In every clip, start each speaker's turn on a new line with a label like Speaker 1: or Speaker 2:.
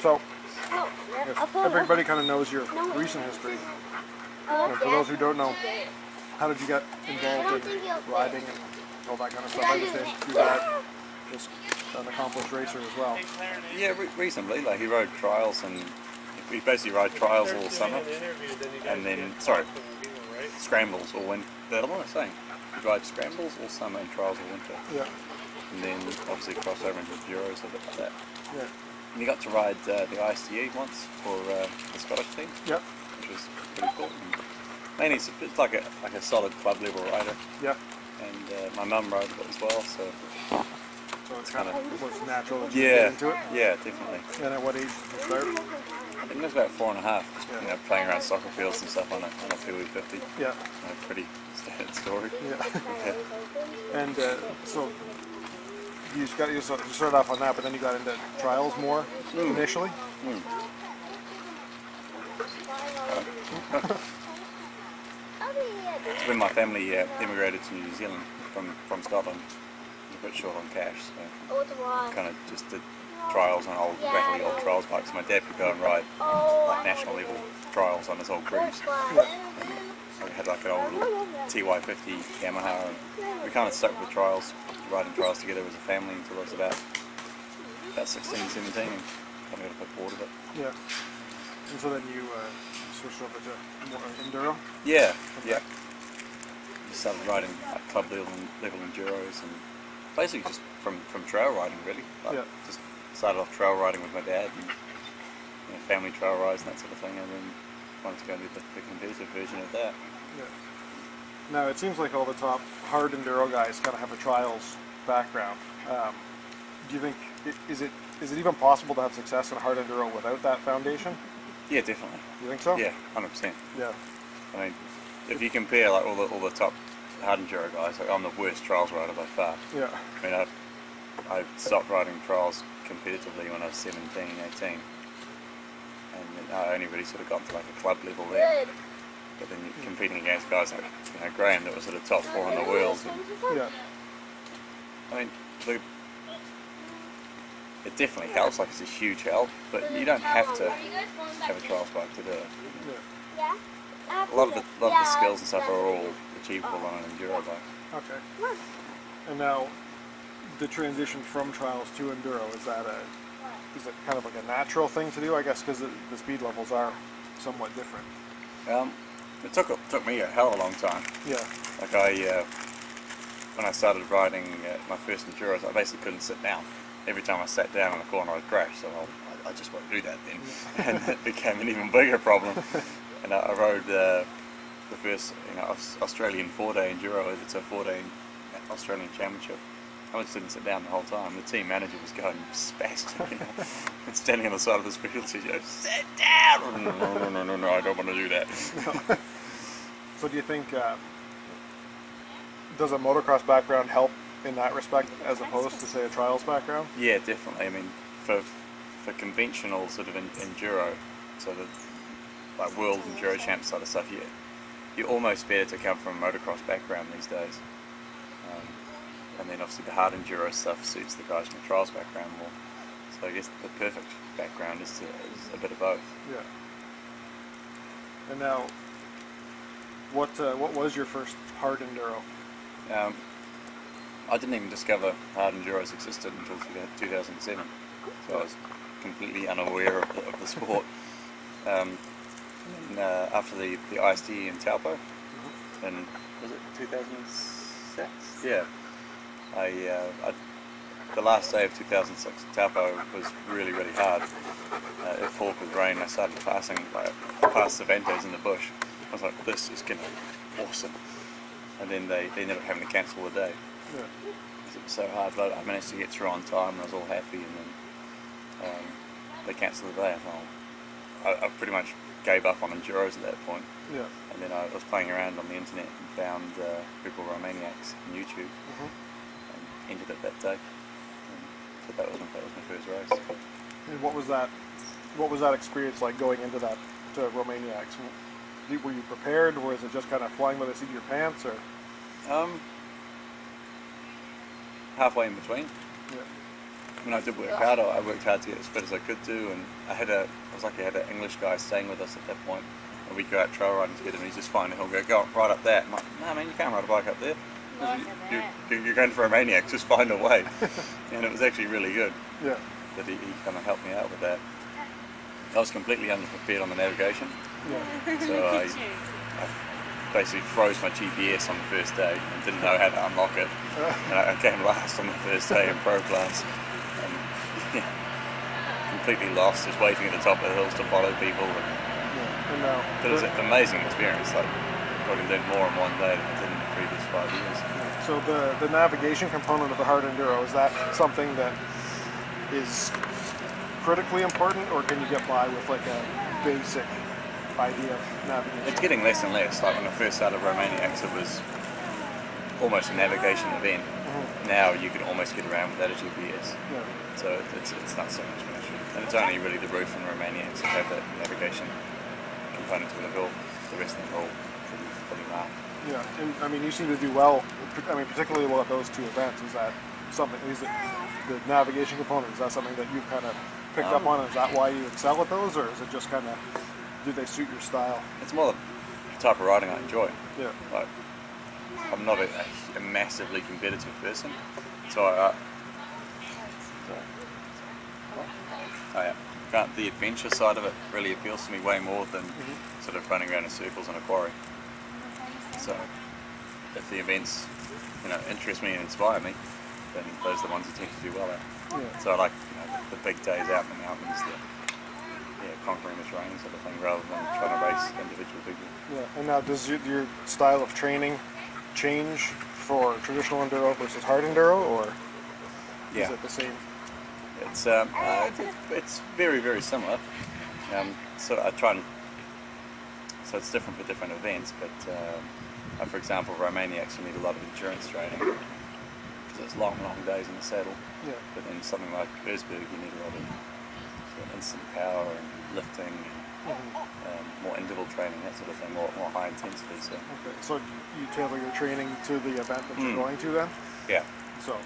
Speaker 1: So, everybody kind of knows your recent history. And for those who don't know, how did you get involved in riding and all that kind of stuff? I understand your dad is an accomplished racer as well.
Speaker 2: Yeah, reasonably. Like he rode trials, and we basically ride trials all summer, and then scrambles all winter. What am I saying? We ride scrambles all summer and trials all winter.
Speaker 1: Yeah.
Speaker 2: And then obviously cross over into Enduros, a bit like that.
Speaker 1: Yeah.
Speaker 2: And you got to ride the ISTE once for the Scottish team.
Speaker 1: Yep.
Speaker 2: Which was pretty cool. And mainly it's like a solid club level rider.
Speaker 1: Yeah.
Speaker 2: And my mum rode it as well, so
Speaker 1: it's kind of was natural to
Speaker 2: get
Speaker 1: into it.
Speaker 2: Yeah, definitely.
Speaker 1: And at what age did you start?
Speaker 2: I think it was about 4.5. Just playing around soccer fields and stuff on a PW50.
Speaker 1: Yeah.
Speaker 2: Pretty standard story.
Speaker 1: Yeah.
Speaker 2: Yeah.
Speaker 1: And so you started off on that, but then you got into trials more initially.
Speaker 2: It's when my family immigrated to New Zealand from Scotland. A bit short on cash, so kind of just did trials on rattly old trials bikes. My dad could go and ride like national level trials on his old cruise. So we had like an old TY50 Yamaha, and we kind of stuck with trials, riding trials together as a family until I was about 16, 17, and kind of got a bit bored of it.
Speaker 1: Yeah. And so then you switched over to more enduro.
Speaker 2: Yeah. Okay. Yeah. Just started riding like club level enduros, and basically just from trail riding really. Like just started off trail riding with my dad, and family trail rides and that sort of thing, and then wanted to go and do the competitive version of that.
Speaker 1: Yeah. Now it seems like all the top hard enduro guys kind of have a trials background. Do you think is it even possible to have success in hard enduro without that foundation?
Speaker 2: Yeah, definitely.
Speaker 1: You think so?
Speaker 2: Yeah, 100%.
Speaker 1: Yeah.
Speaker 2: I mean, if you compare like all the top hard enduro guys, like I'm the worst trials rider by far.
Speaker 1: Yeah.
Speaker 2: I mean, I stopped riding trials competitively when I was 17, 18, and then I only really sort of got to like a club level there. But then you're competing against guys like Graham that was sort of top 4 in the world. And,
Speaker 1: yeah.
Speaker 2: I mean, it definitely helps. Like it's a huge help, but you don't have to have a trials bike to do it.
Speaker 1: Yeah.
Speaker 2: A lot of the skills and stuff are all achievable on an enduro bike.
Speaker 1: Okay. And now, the transition from trials to enduro, is it kind of like a natural thing to do? I guess because the speed levels are somewhat different.
Speaker 2: It took me a hell of a long time.
Speaker 1: Yeah.
Speaker 2: Like when I started riding my first enduros, I basically couldn't sit down. Every time I sat down in a corner, I'd crash. So I just won't do that then, and it became an even bigger problem. And I rode the first Australian 4-day enduro. It's a 4-day Australian championship. I just didn't sit down the whole time. The team manager was going spastic, and standing on the side of the specialty, sit down! No, I don't want to do that.
Speaker 1: So do you think, does a motocross background help in that respect as opposed to, say, a trials background?
Speaker 2: Yeah, definitely. I mean, for conventional sort of enduro, so the like world enduro champ sort of stuff, you're almost better to come from a motocross background these days. And then obviously the hard enduro stuff suits the guys from the trials background more. So I guess the perfect background is a bit of both.
Speaker 1: Yeah. And now, what was your first hard enduro?
Speaker 2: I didn't even discover hard enduros existed until 2007. So I was completely unaware of the sport. And after the ISTE in Taupo, and was it 2006? Yeah. The last day of 2006 Taupo was really hard. It poured with rain. I started passing past Cervantes in the bush. I was like, this is going to be awesome. And then they ended up having to cancel the day.
Speaker 1: Yeah.
Speaker 2: It was so hard, but I managed to get through on time and I was all happy, and then they cancelled the day. I pretty much gave up on enduros at that point.
Speaker 1: Yeah.
Speaker 2: And then I was playing around on the internet and found people Romaniacs on YouTube and entered it that day. And so that was my first race.
Speaker 1: And what was that experience like going into that to Romaniacs? Were you prepared, or is it just kind of flying by the seat of your pants, or?
Speaker 2: Halfway in between.
Speaker 1: Yeah.
Speaker 2: when I did work hard, I worked hard to get as fit as I could do, and I was lucky I had an English guy staying with us at that point, and we'd go out trail riding together, and he's just fine, and he'll go right up that. I'm like, no man, you can't ride a bike up there. You're going for a maniac, just find a way. And it was actually really good.
Speaker 1: Yeah.
Speaker 2: That he kind of helped me out with that. I was completely underprepared on the navigation.
Speaker 1: Yeah.
Speaker 2: So I basically froze my GPS on the first day and didn't know how to unlock it. And I came last on the first day in pro class. And, yeah, completely lost, just waiting at the top of the hills to follow people. But it was an amazing experience. Like, probably learned more in one day than I did in the previous 5 years.
Speaker 1: So the navigation component of the hard enduro, is that something that is critically important, or can you get by with like a basic idea of navigation?
Speaker 2: It's getting less and less. Like when I first started Romaniacs, it was almost a navigation event. Now you can almost get around without a GPS. Yeah. So it's not so much of an issue. And it's only really the roof and Romaniacs that have that navigation component to it all. The rest of them are all pretty marked.
Speaker 1: Yeah, and I mean, you seem to do well. I mean, particularly well at those two events. Is that something? Is it the navigation component? Is that something that you've kind of picked up on? Is that why you excel at those, or is it just kind of, do they suit your style?
Speaker 2: It's more the type of riding I enjoy.
Speaker 1: Yeah.
Speaker 2: Like, I'm not a massively competitive person, so the adventure side of it really appeals to me way more than sort of running around in circles in a quarry. So if the events, interest me and inspire me, then those are the ones I tend to do well at.
Speaker 1: Yeah.
Speaker 2: So I like the big days out in the mountains, conquering the terrain sort of thing, rather than trying to race individual people.
Speaker 1: Yeah. And now, does your style of training change for traditional enduro versus hard enduro, or is it the same?
Speaker 2: It's very, very similar. So I try and, so it's different for different events, but for example, Romaniacs, you need a lot of endurance training because it's long days in the saddle.
Speaker 1: Yeah.
Speaker 2: But then something like Birch, you need a lot of instant power and lifting, more interval training, that sort of thing, more high intensity. So.
Speaker 1: Okay. So you tailor your training to the event that you're going to then?
Speaker 2: Yeah.
Speaker 1: So.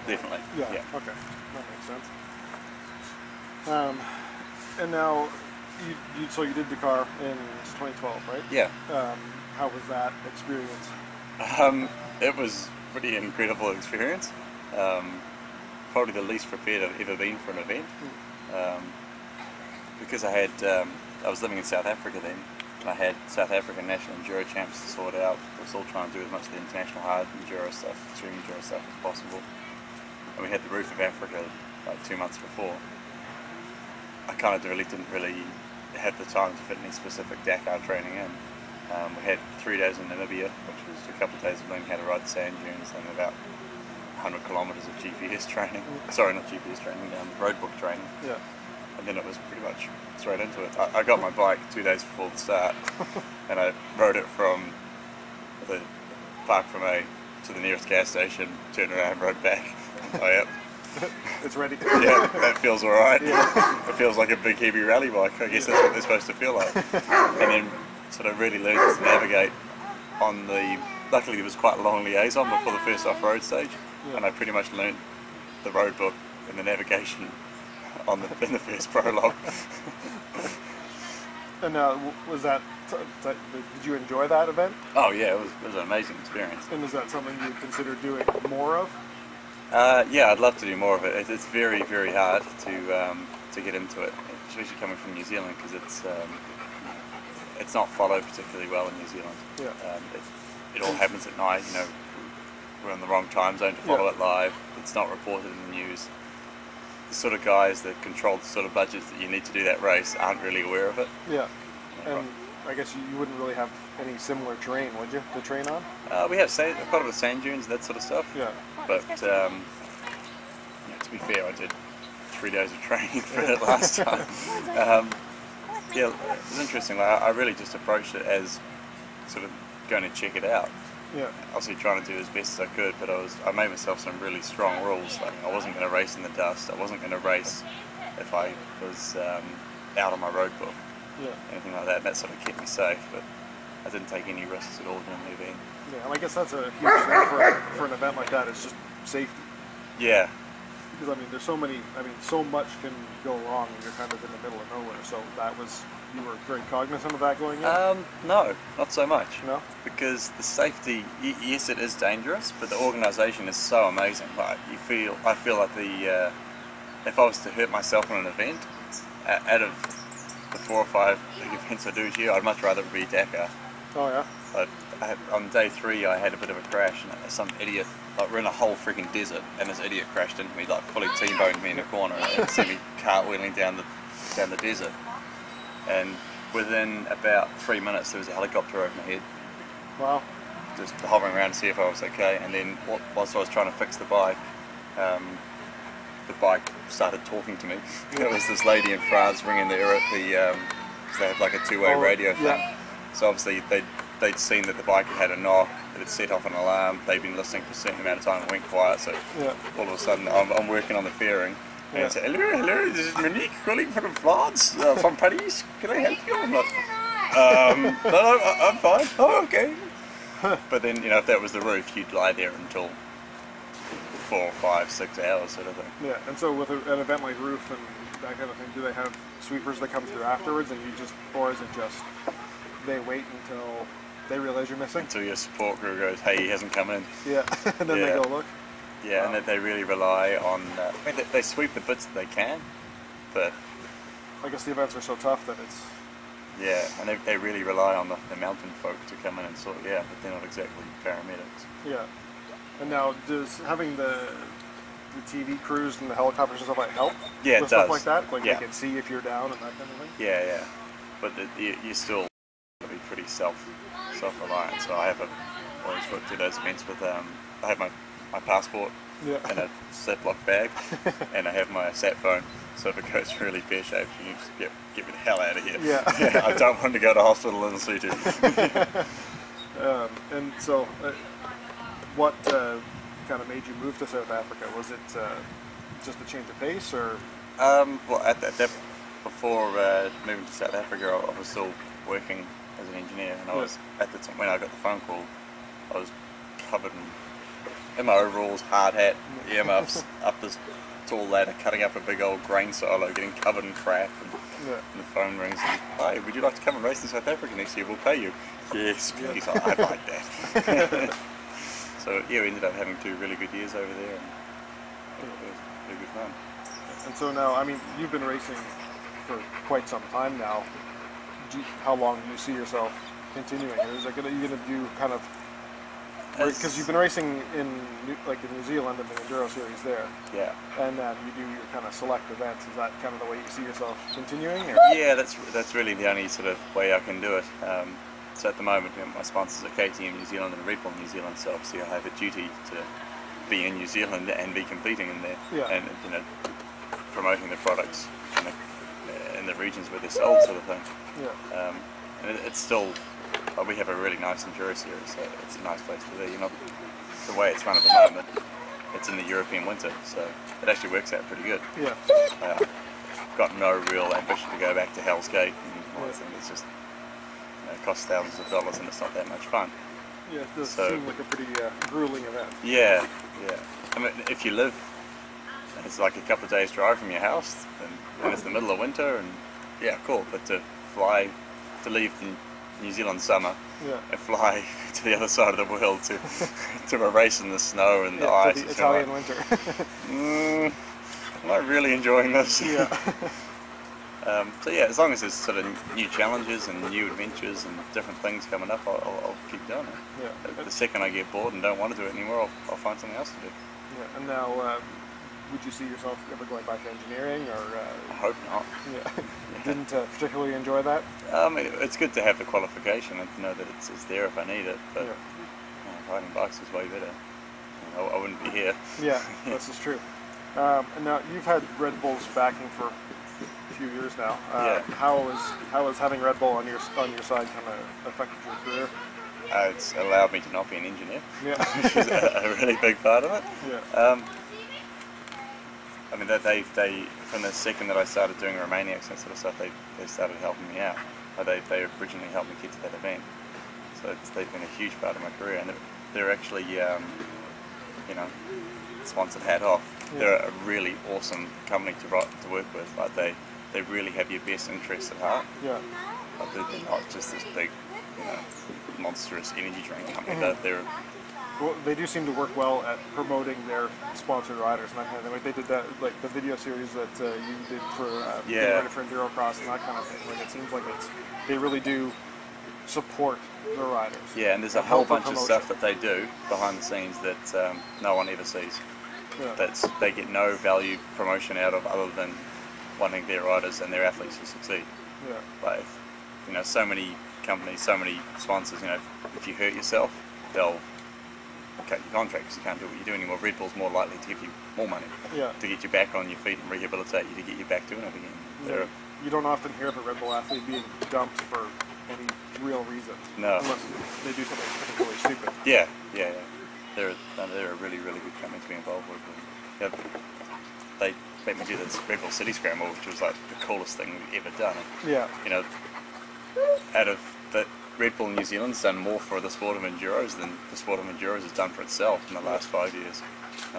Speaker 2: Definitely.
Speaker 1: Yeah. Okay. That makes sense. And now, so you did Dakar in 2012, right?
Speaker 2: Yeah.
Speaker 1: How was that experience?
Speaker 2: It was a pretty incredible experience. Probably the least prepared I've ever been for an event. Because I was living in South Africa then, and I had South African National Enduro Champs to sort out. I was all trying to do as much of the international hard enduro stuff, extreme enduro stuff as possible. And we had the Roof of Africa like 2 months before. I kind of didn't really have the time to fit any specific Dakar training in. We had 3 days in Namibia, which was a couple of days of learning how to ride the sand dunes, and about 100 kilometres of GPS training. Sorry, not GPS training, roadbook training. Yeah. And then it was pretty much straight into it. I got my bike 2 days before the start, and I rode it from the Park from A to the nearest gas station, turned around, rode back. Oh, yep.
Speaker 1: It's ready.
Speaker 2: Yeah, that feels alright.
Speaker 1: Yeah.
Speaker 2: It feels like a big heavy rally bike. I guess that's what they're supposed to feel like. And then sort of really learned to navigate on luckily there was quite a long liaison before the first off-road stage, and I pretty much learned the road book and the navigation in the first prologue.
Speaker 1: And was that, did you enjoy that event?
Speaker 2: Oh yeah, it was an amazing experience.
Speaker 1: And is that something you consider doing more of?
Speaker 2: Yeah, I'd love to do more of it. It's very, very hard to get into it, especially coming from New Zealand, because it's not followed particularly well in New Zealand.
Speaker 1: Yeah.
Speaker 2: It all happens at night. We're in the wrong time zone to follow it live. It's not reported in the news. The sort of guys that control the sort of budgets that you need to do that race aren't really aware of it.
Speaker 1: Yeah. And I guess you wouldn't really have any similar terrain, would you, to train on?
Speaker 2: We have quite a bit of sand dunes, that sort of stuff.
Speaker 1: Yeah.
Speaker 2: But to be fair, I did 3 days of training for it last time. Yeah, it was interesting. Like, I really just approached it as sort of going to check it out.
Speaker 1: Yeah.
Speaker 2: Obviously trying to do as best as I could, but I made myself some really strong rules. Like, I wasn't going to race in the dust. I wasn't going to race if I was out on my road book.
Speaker 1: Yeah.
Speaker 2: Anything like that. And that sort of kept me safe, but I didn't take any risks at all during the event.
Speaker 1: Yeah, and I guess that's a huge thing for an event like that. It's just safety.
Speaker 2: Yeah,
Speaker 1: because I mean, there's so many. I mean, so much can go wrong, and you're kind of in the middle of nowhere. So that was, you were very cognizant of that going in.
Speaker 2: No, not so much.
Speaker 1: No,
Speaker 2: because the safety, yes, it is dangerous, but the organisation is so amazing. Like I feel like if I was to hurt myself in an event, out of the 4 or 5 big events I do each year, I'd much rather it be Dakar.
Speaker 1: Oh yeah.
Speaker 2: But on day 3, I had a bit of a crash, and some idiot, like, we're in a whole freaking desert, and this idiot crashed into me, like fully T-boned me in a corner, and sent me cartwheeling down the desert. And within about 3 minutes, there was a helicopter over my head.
Speaker 1: Wow.
Speaker 2: Just hovering around to see if I was okay. And then whilst I was trying to fix the bike started talking to me. There was this lady in France ringing because they have like a 2-way radio thing.
Speaker 1: Yeah.
Speaker 2: So obviously they'd seen that the bike had a knock, it had set off an alarm, they'd been listening for a certain amount of time and went quiet, so all of a sudden I'm working on the fairing, and it's hello, this is Monique calling from France, from Paris, can I help you? I'm like, no, I'm fine, oh okay. But then, if that was the roof, you'd lie there until 4, 5, 6 hours sort of thing. Yeah,
Speaker 1: and so with an event like roof and that kind of thing, do they have sweepers that come through afterwards, and or is it just they wait until they realize you're missing?
Speaker 2: Until your support crew goes, hey, he hasn't come in.
Speaker 1: Yeah, and then they go look.
Speaker 2: Yeah, and they really rely on, I mean, they sweep the bits that they can, but
Speaker 1: I guess the events are so tough that it's...
Speaker 2: Yeah, and they really rely on the mountain folk to come in and sort it out, but they're not exactly paramedics.
Speaker 1: Yeah. And now, does having the TV crews and the helicopters and stuff like help?
Speaker 2: Yeah, it
Speaker 1: with
Speaker 2: does.
Speaker 1: Stuff like that? Like they can see if you're down and that kind of thing?
Speaker 2: Yeah, yeah. But you still got to be pretty self-reliant. So I always do those events with, I have my passport in a Ziploc bag, and I have my sat phone. So if it goes really pear-shaped, you just get me the hell out of here.
Speaker 1: Yeah.
Speaker 2: I don't want to go to hospital in situ.
Speaker 1: And so, what kind of made you move to South Africa? Was it just a change of pace, or?
Speaker 2: Well, at that before moving to South Africa, I was still working as an engineer, and I was at the time when I got the phone call, I was covered in my overalls, hard hat, earmuffs, up this tall ladder, cutting up a big old grain silo, getting covered in crap, and the phone rings, and, hey, would you like to come and race in South Africa next year? We'll pay you. Yes, please. I'd like that. So yeah, we ended up having 2 really good years over there, and it was really good fun.
Speaker 1: And so now, I mean, you've been racing for quite some time now. How long do you see yourself continuing? Or is it you going to do kind of, because you've been racing in New Zealand in the Enduro series there.
Speaker 2: Yeah. And
Speaker 1: you do your kind of select events. Is that kind of the way you see yourself continuing? Or?
Speaker 2: Yeah, that's really the only sort of way I can do it. So at the moment, my sponsors are KTM New Zealand and Red Bull New Zealand, so obviously I have a duty to be in New Zealand and be competing in there, and promoting the products in the regions where they're sold, sort of thing. Yeah. And it's still, we have a really nice Enduro series, so it's a nice place to be. The way it's run at the moment, it's in the European winter, so it actually works out pretty good.
Speaker 1: Yeah.
Speaker 2: I've got no real ambition to go back to Hell's Gate and all that thing. It's just, it costs thousands of dollars and it's not that much fun.
Speaker 1: Yeah, it does seem like a pretty grueling event.
Speaker 2: Yeah, yeah. I mean, if you live, it's like a couple of days drive from your house, and it's the middle of winter, and yeah, cool. But to leave the New Zealand summer and fly to the other side of the world to a race in the snow and the ice.
Speaker 1: The Italian winter.
Speaker 2: Am I really enjoying this?
Speaker 1: Yeah.
Speaker 2: So yeah, as long as there's sort of new challenges and new adventures and different things coming up, I'll keep doing it. Yeah. The second I get bored and don't want to do it anymore, I'll find something else to do.
Speaker 1: Yeah. And now, would you see yourself ever going back to engineering, or?
Speaker 2: I hope not.
Speaker 1: Yeah. Didn't particularly enjoy that?
Speaker 2: It's good to have the qualification and to know that it's there if I need it, but riding bikes is way better. I wouldn't be here.
Speaker 1: Yeah, this is true. And now you've had Red Bull's backing for a few years now. How has having Red Bull on your side kind of affected your career?
Speaker 2: It's allowed me to not be an engineer,
Speaker 1: which
Speaker 2: is a really big part of it.
Speaker 1: Yeah.
Speaker 2: I mean, they from the second that I started doing Romaniacs and that sort of stuff, they started helping me out. They originally helped me get to that event, so they've been a huge part of my career, and they're actually, sponsored hat off. They're a really awesome company to work with. Like they really have your best interests at heart.
Speaker 1: Yeah.
Speaker 2: Like they're not just this big, you know, monstrous energy drink company. They're
Speaker 1: well, they do seem to work well at promoting their sponsored riders and that kind of thing. Like they did that, like the video series that you did for for Enduro Cross and that kind of thing. Like it seems like they really do support the riders.
Speaker 2: Yeah, and there's a whole bunch of stuff that they do behind the scenes that no one ever sees. Yeah. They get no value promotion out of other than wanting their riders and their athletes to succeed.
Speaker 1: Yeah.
Speaker 2: Like, you know, so many companies, so many sponsors, you know, if you hurt yourself, they'll cut your contract because you can't do what you do anymore. Red Bull's more likely to give you more money to get you back on your feet and rehabilitate you to get you back doing it again.
Speaker 1: Yeah. You don't often hear of a Red Bull athlete being dumped for any real reason.
Speaker 2: No.
Speaker 1: Unless they do something particularly stupid.
Speaker 2: Yeah. They're a really, really good company to be involved with. And, they made me do this Red Bull City Scramble, which was like the coolest thing we've ever done.
Speaker 1: Yeah.
Speaker 2: You know, out of the Red Bull New Zealand's done more for the sport of enduros than the sport of enduros has done for itself in the last 5 years.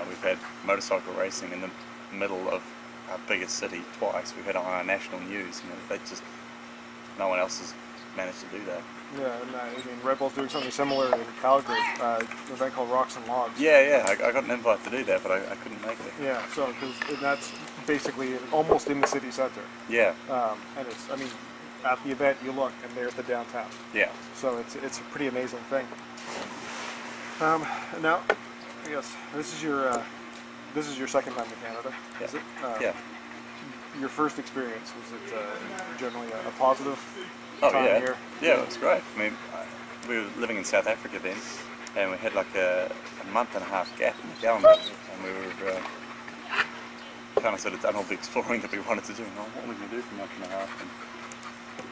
Speaker 2: We've had motorcycle racing in the middle of our biggest city twice. We've had it on our national news. You know, no one else has managed to do that.
Speaker 1: Yeah, and I mean, Red Bull's doing something similar in Calgary, an event called Rocks and Logs.
Speaker 2: Yeah, I got an invite to do that, but I couldn't make it.
Speaker 1: Yeah, so that's basically almost in the city center.
Speaker 2: Yeah.
Speaker 1: And it's, I mean, at the event you look and there's the downtown.
Speaker 2: Yeah.
Speaker 1: So it's a pretty amazing thing. Now, yes, this is your second time to Canada.
Speaker 2: Yeah.
Speaker 1: Is it?
Speaker 2: Yeah.
Speaker 1: Your first experience, was it generally a positive
Speaker 2: time
Speaker 1: here?
Speaker 2: Yeah, it was great. I mean, we were living in South Africa then, and we had like a month and a half gap in the calendar, and we were kind of sort of done all the exploring that we wanted to do. And what were we going to do for a month and a half? And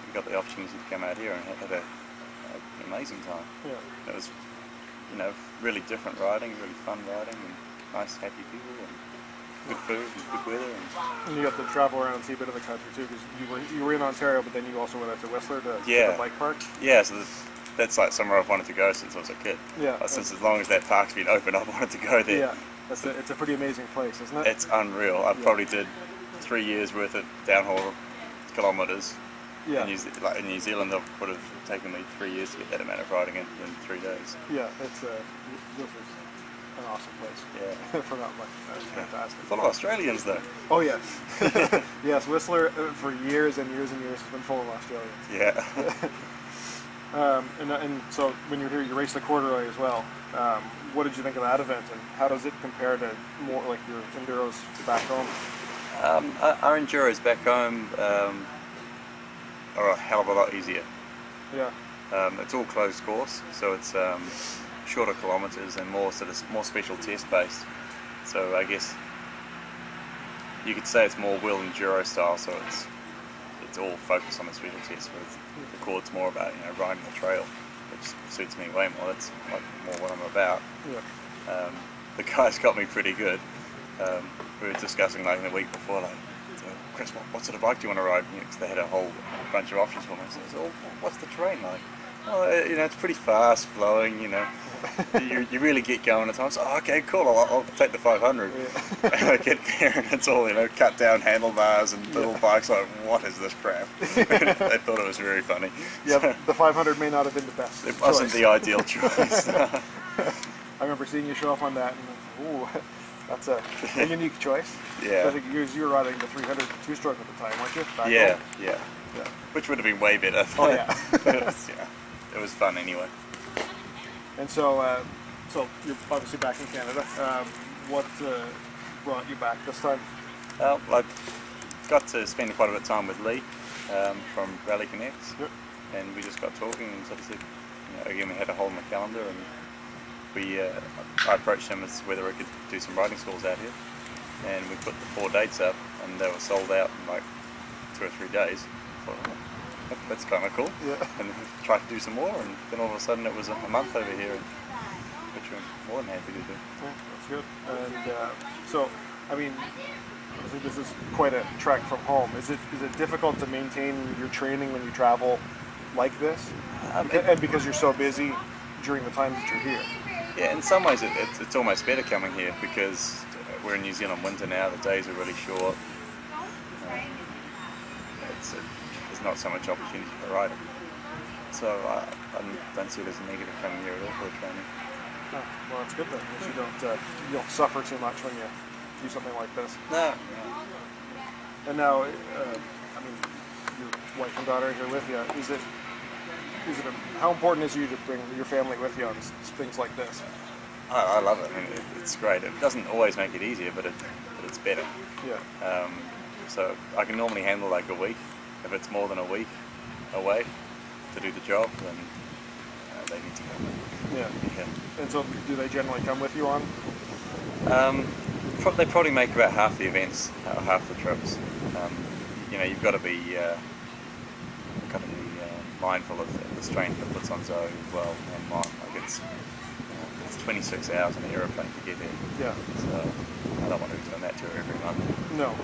Speaker 2: we got the opportunity to come out here and had an amazing time.
Speaker 1: Yeah.
Speaker 2: It was, you know, really different riding, really fun riding, and nice, happy people, and good food and good weather.
Speaker 1: And you got to travel around and see a bit of the country too, because you were in Ontario, but then you also went out to Whistler to the bike park.
Speaker 2: Yeah, so that's like somewhere I've wanted to go since I was a kid.
Speaker 1: Yeah.
Speaker 2: Since as long as that park's been open, I've wanted to go there.
Speaker 1: Yeah, it's a pretty amazing place, isn't it?
Speaker 2: It's unreal. I probably did 3 years worth of downhill kilometres.
Speaker 1: Yeah.
Speaker 2: In New Zealand, it would have taken me 3 years to get that amount of riding in 3 days.
Speaker 1: Yeah, Whistler's an awesome place.
Speaker 2: Yeah.
Speaker 1: For that much. That's fantastic.
Speaker 2: Full of Australians though.
Speaker 1: Oh yes. Yes, Whistler for years and years and years has been full of Australians.
Speaker 2: Yeah.
Speaker 1: And so when you're here, you raced the corduroy as well. What did you think of that event, and how does it compare to more like your enduros back home?
Speaker 2: Our enduros back home are a hell of a lot easier.
Speaker 1: Yeah.
Speaker 2: It's all closed course, so it's shorter kilometres and more special test based. So I guess you could say it's more wheel enduro style. So it's all focused on the special test. With the quad's more about, you know, riding the trail, which suits me way more. That's like more what I'm about.
Speaker 1: Yeah.
Speaker 2: The guys got me pretty good. We were discussing like the week before, like, Chris, what sort of bike do you want to ride? Because they had a whole bunch of options for me. So I said, well, what's the terrain like? Well, you know, it's pretty fast flowing, you know. you really get going at times. So, okay, cool, I'll take the 500. Yeah. And I get there and it's all, you know, cut down handlebars and little bikes. Like, what is this crap? They thought it was very funny.
Speaker 1: Yeah, so, the 500 may not have been the best.
Speaker 2: It wasn't the ideal choice.
Speaker 1: I remember seeing you show off on that, and ooh, that's a unique choice.
Speaker 2: Yeah.
Speaker 1: So I think you were riding the 300 two-stroke at the time, weren't you? Back home?
Speaker 2: Yeah. Which would have been way better.
Speaker 1: Oh yeah.
Speaker 2: It was fun anyway.
Speaker 1: And so you're obviously back in Canada. What brought you back this time?
Speaker 2: Well, I got to spend quite a bit of time with Lee from Rally Connex, and we just got talking and sort of said, you know, again, we had a hole in the calendar, and I approached him as whether we could do some riding schools out here, and we put the 4 dates up, and they were sold out in like 2 or 3 days. I thought, oh, that's kind of cool. Yeah. And then we tried to do some more, and then all of a sudden it was a month over here, which we're more than happy to do.
Speaker 1: Yeah, that's good. And so, I mean, obviously this is quite a trek from home. Is it difficult to maintain your training when you travel like this? And because you're so busy during the times that you're here?
Speaker 2: Yeah, in some ways it's almost better coming here because we're in New Zealand winter now, the days are really short. There's not so much opportunity for riding. So I don't see it as a negative coming here at all for the training.
Speaker 1: Oh, well, it's good then, because you don't suffer too much when you do something like this.
Speaker 2: No.
Speaker 1: And now, I mean, your wife and daughter are here with you. How important is it to you to bring your family with you on things like this?
Speaker 2: I love it. I mean, it's great. It doesn't always make it easier, but it's better.
Speaker 1: Yeah.
Speaker 2: So I can normally handle like a week. If it's more than a week away to do the job, then they need to come.
Speaker 1: Yeah. And so, do they generally come with you on?
Speaker 2: They probably make about half the events, half the trips. You know, you've got to be mindful of the strain that puts on Zoe as well, and mine. Like it's 26 hours on an aeroplane to get there.
Speaker 1: Yeah.
Speaker 2: So I don't want to be doing that to her every month.
Speaker 1: No.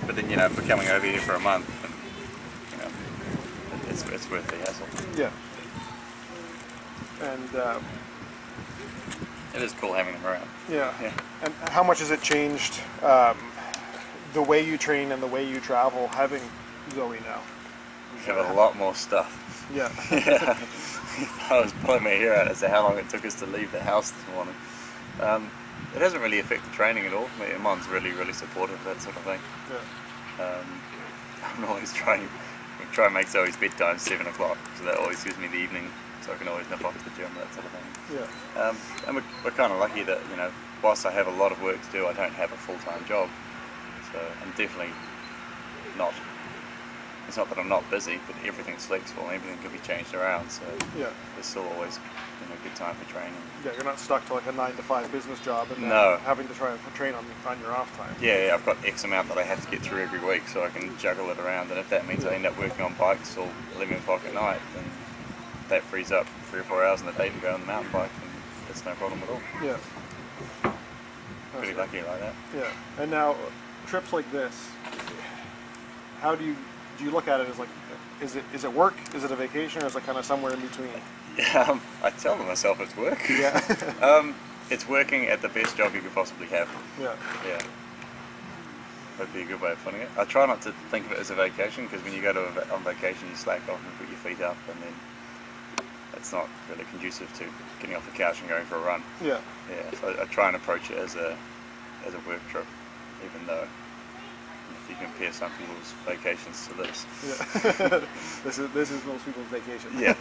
Speaker 2: But then, you know, if we're coming over here for a month, and, you know, it's worth the hassle.
Speaker 1: Yeah. And
Speaker 2: it is cool having them around.
Speaker 1: Yeah. And how much has it changed the way you train and the way you travel having Zoe now?
Speaker 2: We have a lot more stuff.
Speaker 1: Yeah.
Speaker 2: Yeah. I was pulling my hair out as to how long it took us to leave the house this morning. It hasn't really affected training at all. I mean, Mom's really supportive of that sort of thing.
Speaker 1: Yeah.
Speaker 2: I'm always try and make Zoe's bedtime 7 o'clock, so that always gives me the evening, so I can always nip off to the gym, that sort of thing.
Speaker 1: Yeah.
Speaker 2: And we're kind of lucky that, you know, whilst I have a lot of work to do, I don't have a full-time job. So I'm definitely not. It's not that I'm not busy, but everything's flexible. Everything can be changed around. So
Speaker 1: yeah,
Speaker 2: there's still always, you know, good time for training.
Speaker 1: Yeah, you're not stuck to like a 9-to-5 business job and
Speaker 2: no.
Speaker 1: having to try and train on your off time.
Speaker 2: Yeah, I've got X amount that I have to get through every week, so I can juggle it around. And if that means I end up working on bikes till 11 o'clock at night, then that frees up 3 or 4 hours in the day to go on the mountain bike, and that's no problem at all.
Speaker 1: Yeah.
Speaker 2: Pretty lucky like that.
Speaker 1: Yeah. And now, trips like this, how do you look at it as like, is it work, is it a vacation, or is it kind of somewhere in between?
Speaker 2: Yeah, I tell myself it's work.
Speaker 1: Yeah.
Speaker 2: It's working at the best job you could possibly have.
Speaker 1: Yeah.
Speaker 2: Yeah. That'd be a good way of putting it. I try not to think of it as a vacation, because when you go on vacation you slack off and put your feet up, and then it's not really conducive to getting off the couch and going for a run.
Speaker 1: Yeah.
Speaker 2: Yeah. So I try and approach it as a work trip, even though if you compare some people's vacations to this.
Speaker 1: Yeah. this is most people's vacation.
Speaker 2: Yeah.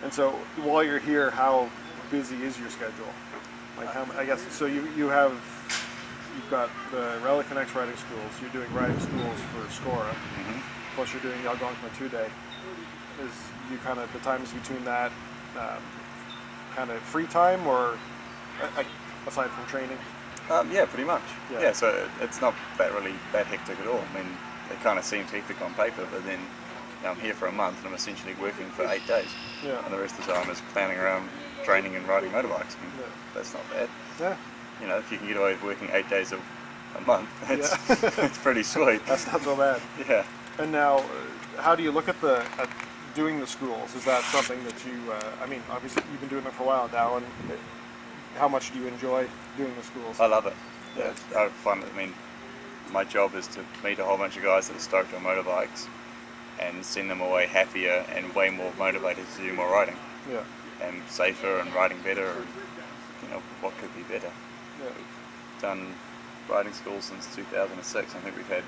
Speaker 1: And so while you're here, how busy is your schedule? Like how, I guess, so you've got the Rally Connex riding schools, you're doing riding schools for Scora, plus you're doing the Algonquin 2-day. Is you kind of, the times between that kind of free time, or aside from training?
Speaker 2: Yeah, pretty much.
Speaker 1: Yeah.
Speaker 2: Yeah, so it's not really that hectic at all. I mean, it kind of seems hectic on paper, but then I'm here for a month and I'm essentially working for 8 days.
Speaker 1: Yeah. And
Speaker 2: the rest of the time is planning around training and riding motorbikes. I mean,
Speaker 1: yeah.
Speaker 2: That's not bad.
Speaker 1: Yeah.
Speaker 2: You know, if you can get away with working 8 days a month, it's,
Speaker 1: yeah.
Speaker 2: it's pretty sweet.
Speaker 1: That's not so bad.
Speaker 2: Yeah.
Speaker 1: And now, how do you look at doing the schools? Is that something that you, I mean, obviously you've been doing it for a while now, and how much do you enjoy doing the schools?
Speaker 2: I love it.
Speaker 1: Yeah.
Speaker 2: I find, I mean, my job is to meet a whole bunch of guys that are stoked on motorbikes and send them away happier and way more motivated to do more riding.
Speaker 1: Yeah.
Speaker 2: And safer and riding better, and, you know, what could be better?
Speaker 1: Yeah.
Speaker 2: We've done riding school since 2006. I think we've had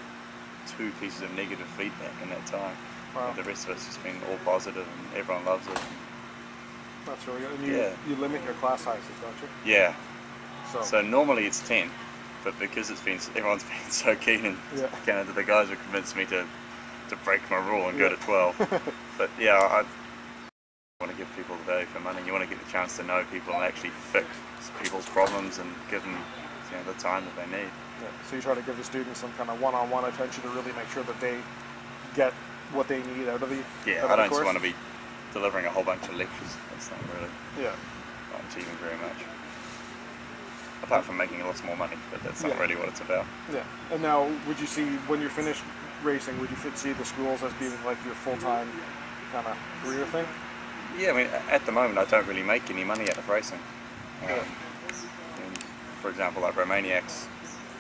Speaker 2: 2 pieces of negative feedback in that time.
Speaker 1: Wow.
Speaker 2: And the rest of it's just been all positive and everyone loves it.
Speaker 1: That's really good. And you limit your class sizes, don't you?
Speaker 2: Yeah.
Speaker 1: So
Speaker 2: normally it's 10, but because everyone's been so keen, and kind of the guys have convinced me to break my rule and go to 12. But yeah, I want to give people the value for money. You want to get the chance to know people and actually fix people's problems and give them, you know, the time that they need.
Speaker 1: Yeah. So you try to give the students some kind of one-on-one attention to really make sure that they get what they need out of the
Speaker 2: Yeah, I don't just want to be delivering a whole bunch of lectures. That's not really not achieving very much. Apart from making lots more money, but that's not really what it's about.
Speaker 1: Yeah. And now, would you see when you're finished racing, would you see the schools as being like your full-time kind of career thing?
Speaker 2: Yeah, I mean, at the moment I don't really make any money out of racing. And for example, like Romaniacs,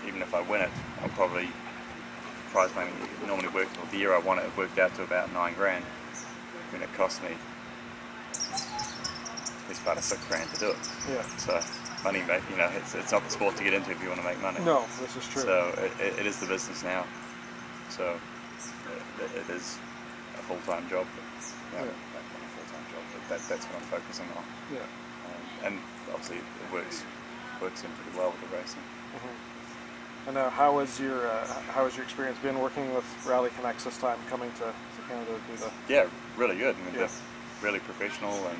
Speaker 2: even if I win it, I'll probably prize money normally works. Well, the year I won it, it worked out to about $9 grand. I mean, it cost me it's about $6 grand to do it.
Speaker 1: Yeah. So
Speaker 2: money, you know, it's not the sport to get into if you want to make money.
Speaker 1: No, this is true.
Speaker 2: So it is the business now. So it is a full-time job. But, you know, not a full-time job, but that's what I'm focusing on.
Speaker 1: Yeah.
Speaker 2: And obviously it works in pretty well with the racing.
Speaker 1: And how has your experience been working with Rally Connex this time, coming to Canada to do the?
Speaker 2: Yeah, really good. I mean, they're really professional, and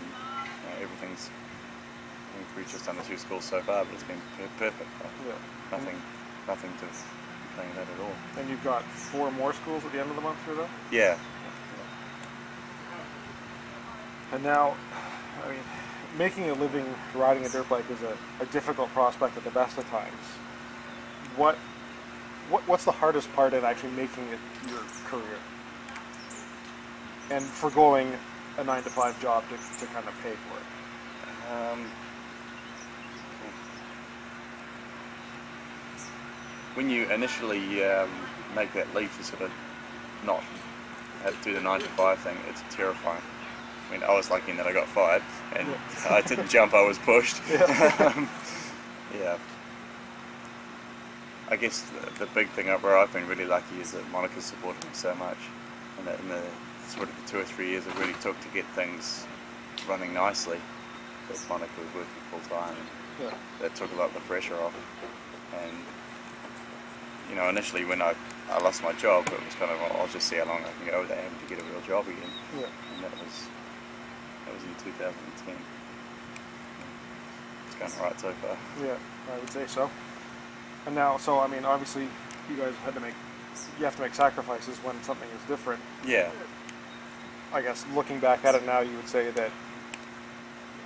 Speaker 2: everything's. We've just done the 2 schools so far, but it's been perfect. Nothing to complain about at all. And
Speaker 1: you've got 4 more schools at the end of the month through that?
Speaker 2: Yeah.
Speaker 1: And now, I mean, making a living riding a dirt bike is a difficult prospect at the best of times. What's the hardest part in actually making it your career? And forgoing a 9-to-5 job to kind of pay for it?
Speaker 2: When you initially make that leap to sort of not do the 9-to-5 thing, it's terrifying. I mean, I was lucky in that I got fired, and I didn't jump, I was pushed. Yeah. I guess the big thing where I've been really lucky is that Monica's supported me so much, and that in the sort of the 2 or 3 years it really took to get things running nicely, that Monica was working full time, and that took a lot of the pressure off. And you know, initially when I lost my job, it was kind of, I'll just see how long I can go without having to get a real job again. And that was in 2010. It's going alright so far.
Speaker 1: Yeah, I would say so. And now, so I mean, obviously, you guys have to make sacrifices when something is different.
Speaker 2: Yeah.
Speaker 1: I guess looking back at it now, you would say that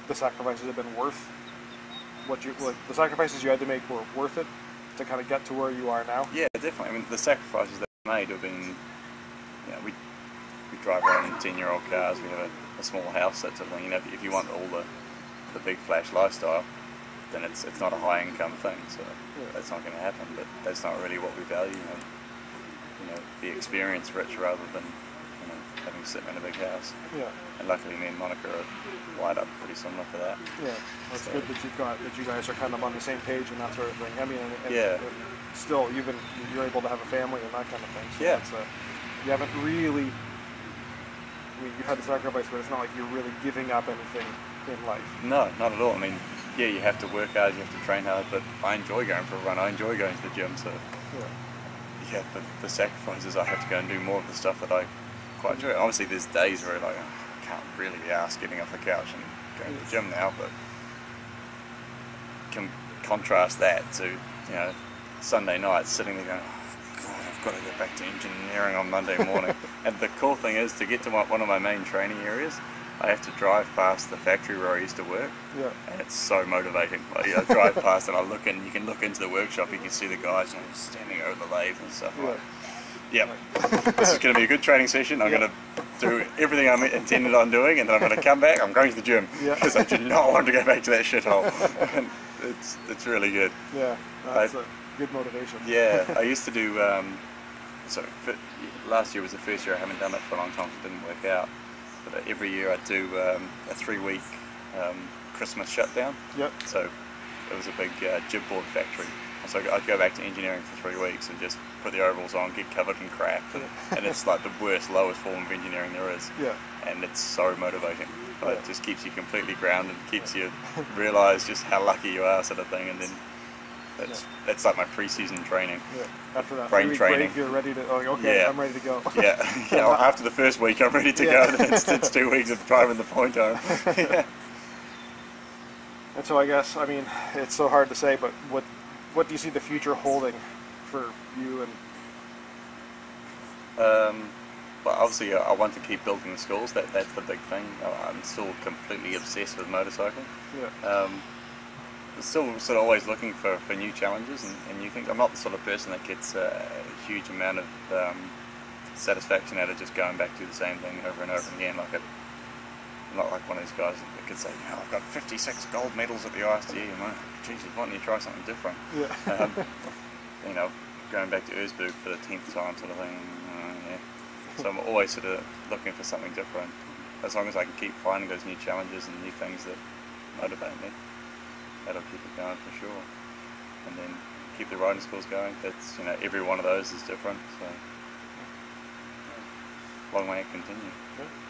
Speaker 1: the sacrifices have been worth the sacrifices you had to make were worth it to kind of get to where you are now.
Speaker 2: Yeah, definitely. I mean, the sacrifices that we made have been, you know, we drive around in 10-year-old cars. We have a small house, that sort of thing. You know, if you want all the big flash lifestyle, then it's not a high income thing, so that's not going to happen. But that's not really what we value. You know, the experience rich rather than having to sit in a big house. Yeah. And luckily, me and Monica are wired up pretty similar for that.
Speaker 1: Yeah, well, it's good that you guys are kind of on the same page and that sort of thing. I mean, and still, you're able to have a family and that kind of thing. So you haven't really. I mean, you've had to sacrifice, but it's not like you're really giving up anything in life.
Speaker 2: No, not at all. I mean, yeah, you have to work hard, you have to train hard, but I enjoy going for a run. I enjoy going to the gym. So the sacrifices, I have to go and do more of the stuff that I quite enjoy. Obviously, there's days where I can't really be asked getting off the couch and going to the gym now, but can contrast that to Sunday night sitting there going, oh God, I've got to get back to engineering on Monday morning. And the cool thing is, to get to one of my main training areas, I have to drive past the factory where I used to work, and it's so motivating. Like, I drive past and I look in, you can look into the workshop, you can see the guys standing over the lathe and stuff like that. Yep, this is going to be a good training session. I'm going to do everything I'm intended on doing, and then I'm going to come back. I'm going to the gym because I do not want to go back to that shithole. And it's really good.
Speaker 1: Yeah, that's a good motivation.
Speaker 2: Yeah, I used to do. Last year was the first year I haven't done it for a long time, so it didn't work out. But every year I do a 3-week Christmas shutdown. Yep. So it was a big jib board factory. So I'd go back to engineering for 3 weeks and just put the overalls on, get covered in crap, and it's like the worst, lowest form of engineering there is. Yeah. And it's so motivating. It just keeps you completely grounded, keeps you realise just how lucky you are, sort of thing. And then that's like my pre-season training. Yeah. After that brain training, break, you're ready to. Oh, okay, I'm ready to go. Yeah. After the first week, I'm ready to go. Then it's 2 weeks of driving the point home.
Speaker 1: And so I guess, I mean, it's so hard to say, but what do you see the future holding for you? And
Speaker 2: well, obviously, I want to keep building the schools. That's the big thing. I'm still completely obsessed with motorcycling. Yeah. Still sort of always looking for new challenges and new things. I'm not the sort of person that gets a huge amount of satisfaction out of just going back to the same thing over and over again. Like I'm not like one of these guys that could say, you know, I've got 56 gold medals at the ISTE, and like, Jesus, why don't you try something different?
Speaker 1: Yeah.
Speaker 2: You know, going back to Erzberg for the 10th time sort of thing. Yeah. So I'm always sort of looking for something different. As long as I can keep finding those new challenges and new things that motivate me, that'll keep it going for sure. And then keep the riding schools going. That's, you know, every one of those is different. So long way to continue.
Speaker 1: Yeah.